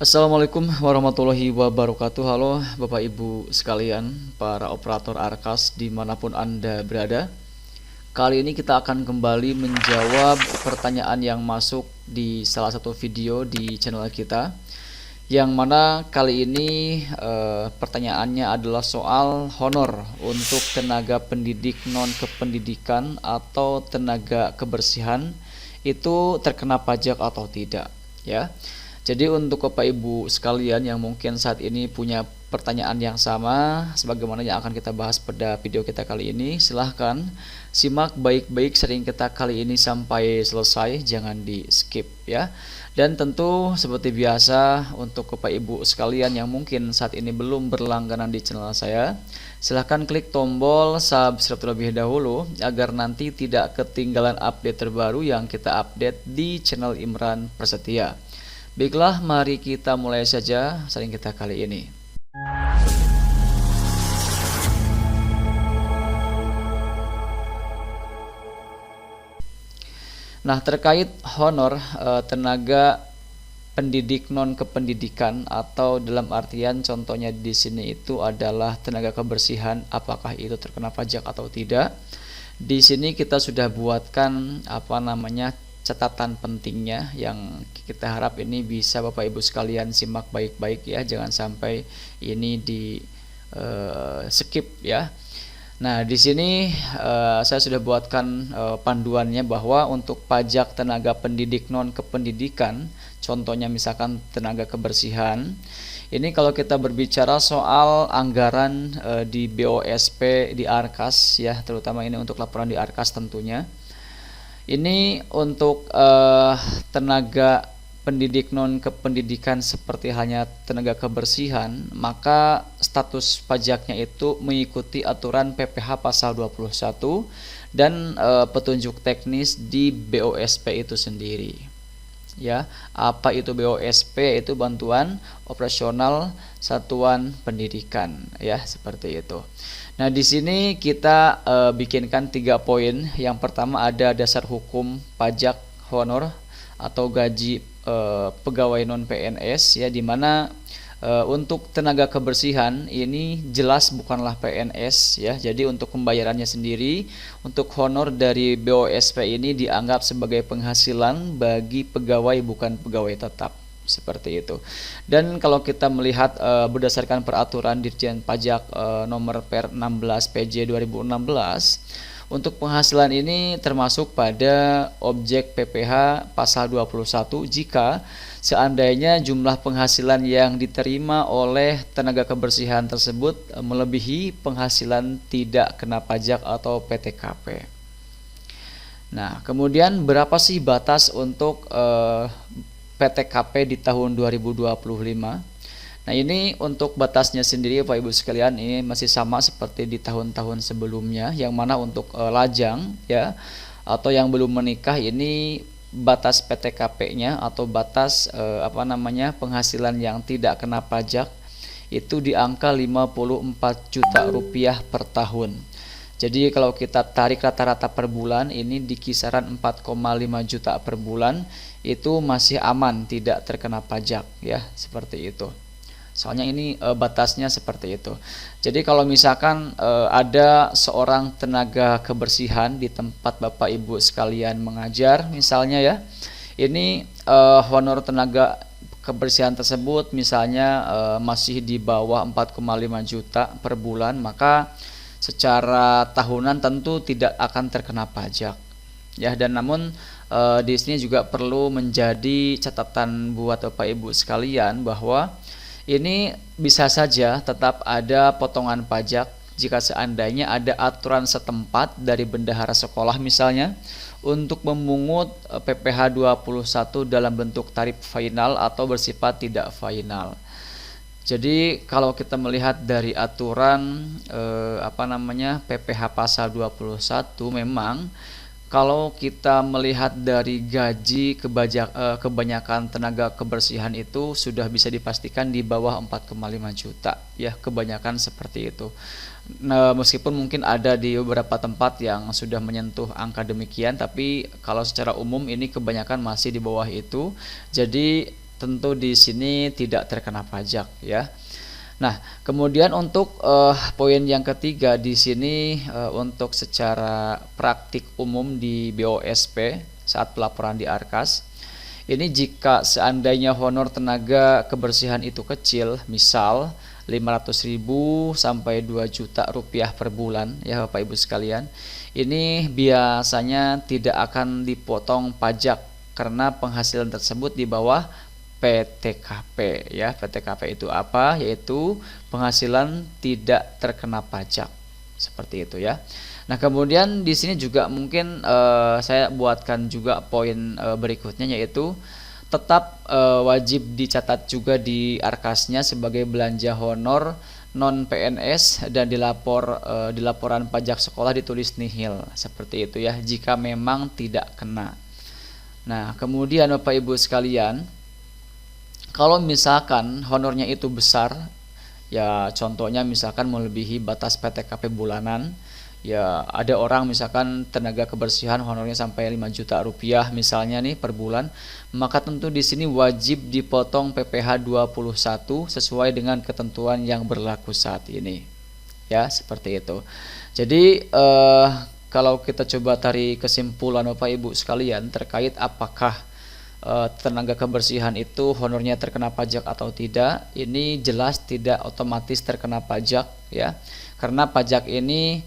Assalamualaikum warahmatullahi wabarakatuh. Halo Bapak Ibu sekalian, para operator Arkas dimanapun Anda berada. Kali ini kita akan kembali menjawab pertanyaan yang masuk di salah satu video di channel kita, yang mana kali ini pertanyaannya adalah soal honor untuk tenaga pendidik non kependidikan atau tenaga kebersihan itu terkena pajak atau tidak, ya. Jadi untuk Bapak Ibu sekalian yang mungkin saat ini punya pertanyaan yang sama sebagaimana yang akan kita bahas pada video kita kali ini, silahkan simak baik-baik sering kita kali ini sampai selesai, jangan di skip ya. Dan tentu seperti biasa untuk Bapak Ibu sekalian yang mungkin saat ini belum berlangganan di channel saya, silahkan klik tombol subscribe terlebih dahulu agar nanti tidak ketinggalan update terbaru yang kita update di channel Imran Prasetya. Baiklah, mari kita mulai saja sharing kita kali ini. Nah, terkait honor tenaga pendidik non kependidikan atau dalam artian contohnya di sini itu adalah tenaga kebersihan, apakah itu terkena pajak atau tidak? Di sini kita sudah buatkan catatan pentingnya yang kita harap ini bisa Bapak Ibu sekalian simak baik-baik ya, jangan sampai ini di skip ya. Nah, di sini saya sudah buatkan panduannya bahwa untuk pajak tenaga pendidik non kependidikan, contohnya misalkan tenaga kebersihan, ini kalau kita berbicara soal anggaran di BOSP di Arkas ya, terutama ini untuk laporan di Arkas tentunya. Ini untuk tenaga pendidik non kependidikan seperti hanya tenaga kebersihan, maka status pajaknya itu mengikuti aturan PPh pasal 21 dan petunjuk teknis di BOSP itu sendiri. Ya, apa itu BOSP? Itu bantuan operasional satuan pendidikan ya, seperti itu. Nah, di sini kita bikinkan 3 poin. Yang pertama ada dasar hukum pajak honor atau gaji pegawai non PNS ya, dimana untuk tenaga kebersihan ini jelas bukanlah PNS ya. Jadi untuk pembayarannya sendiri untuk honor dari BOSP ini dianggap sebagai penghasilan bagi pegawai bukan pegawai tetap. Seperti itu. Dan kalau kita melihat berdasarkan peraturan Dirjen Pajak nomor per 16 PJ 2016, untuk penghasilan ini termasuk pada objek PPh pasal 21 jika seandainya jumlah penghasilan yang diterima oleh tenaga kebersihan tersebut melebihi penghasilan tidak kena pajak atau PTKP. Nah, kemudian berapa sih batas untuk PTKP di tahun 2025? Nah, ini untuk batasnya sendiri Bapak Ibu sekalian ini masih sama seperti di tahun-tahun sebelumnya, yang mana untuk lajang ya atau yang belum menikah ini batas PTKP-nya atau batas penghasilan yang tidak kena pajak itu di angka 54 juta rupiah per tahun. Jadi kalau kita tarik rata-rata per bulan ini di kisaran 4,5 juta per bulan, itu masih aman, tidak terkena pajak ya, seperti itu. Soalnya ini batasnya seperti itu. Jadi kalau misalkan ada seorang tenaga kebersihan di tempat Bapak Ibu sekalian mengajar misalnya ya, ini honor tenaga kebersihan tersebut misalnya masih di bawah 4,5 juta per bulan, maka secara tahunan tentu tidak akan terkena pajak ya. Dan namun di sini juga perlu menjadi catatan buat Bapak Ibu sekalian bahwa ini bisa saja tetap ada potongan pajak jika seandainya ada aturan setempat dari bendahara sekolah misalnya untuk memungut PPh 21 dalam bentuk tarif final atau bersifat tidak final. Jadi kalau kita melihat dari aturan PPh pasal 21, memang kalau kita melihat dari gaji kebanyakan tenaga kebersihan itu sudah bisa dipastikan di bawah 4,5 juta ya, kebanyakan seperti itu. Nah, meskipun mungkin ada di beberapa tempat yang sudah menyentuh angka demikian, tapi kalau secara umum ini kebanyakan masih di bawah itu. Jadi tentu di sini tidak terkena pajak ya. Nah, kemudian untuk poin yang ketiga di sini untuk secara praktik umum di BOSP saat pelaporan di Arkas, ini jika seandainya honor tenaga kebersihan itu kecil, misal 500.000 sampai 2 juta rupiah per bulan ya Bapak Ibu sekalian, ini biasanya tidak akan dipotong pajak karena penghasilan tersebut di bawah PTKP ya. PTKP itu apa? Yaitu penghasilan tidak terkena pajak. Seperti itu ya. Nah, kemudian di sini juga mungkin saya buatkan juga poin berikutnya, yaitu tetap wajib dicatat juga di Arkasnya sebagai belanja honor non PNS dan di laporan pajak sekolah ditulis nihil. Seperti itu ya, jika memang tidak kena. Nah, kemudian Bapak Ibu sekalian, kalau misalkan honornya itu besar, ya contohnya misalkan melebihi batas PTKP bulanan, ya ada orang misalkan tenaga kebersihan honornya sampai 5 juta rupiah misalnya nih per bulan, maka tentu di sini wajib dipotong PPh 21 sesuai dengan ketentuan yang berlaku saat ini. Ya, seperti itu. Jadi kalau kita coba tarik kesimpulan Bapak Ibu sekalian terkait apakah tenaga kebersihan itu honornya terkena pajak atau tidak, ini jelas tidak otomatis terkena pajak ya, karena pajak ini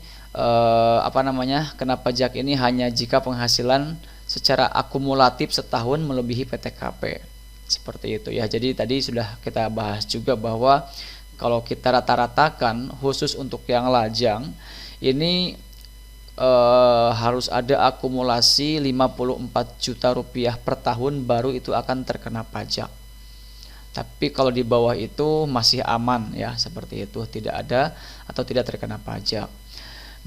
kena pajak ini hanya jika penghasilan secara akumulatif setahun melebihi PTKP, seperti itu ya. Jadi tadi sudah kita bahas juga bahwa kalau kita rata-ratakan khusus untuk yang lajang ini harus ada akumulasi 54 juta rupiah per tahun baru itu akan terkena pajak. Tapi kalau di bawah itu masih aman ya, seperti itu, tidak ada atau tidak terkena pajak.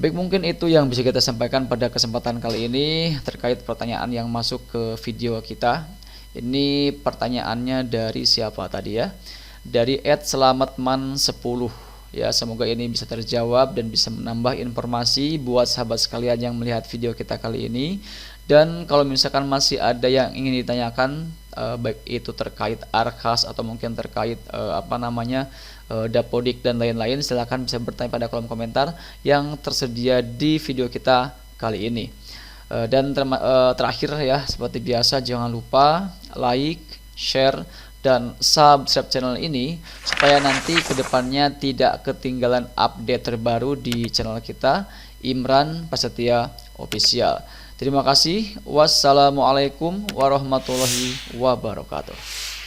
Baik, mungkin itu yang bisa kita sampaikan pada kesempatan kali ini terkait pertanyaan yang masuk ke video kita. Ini pertanyaannya dari siapa tadi ya? Dari @selamatman10. Ya, semoga ini bisa terjawab dan bisa menambah informasi buat sahabat sekalian yang melihat video kita kali ini. Dan kalau misalkan masih ada yang ingin ditanyakan, baik itu terkait Arkas atau mungkin terkait Dapodik dan lain-lain, silahkan bisa bertanya pada kolom komentar yang tersedia di video kita kali ini. Dan terakhir ya, seperti biasa jangan lupa like, share, dan subscribe channel ini supaya nanti kedepannya tidak ketinggalan update terbaru di channel kita, Imran Prasetya Official. Terima kasih. Wassalamualaikum warahmatullahi wabarakatuh.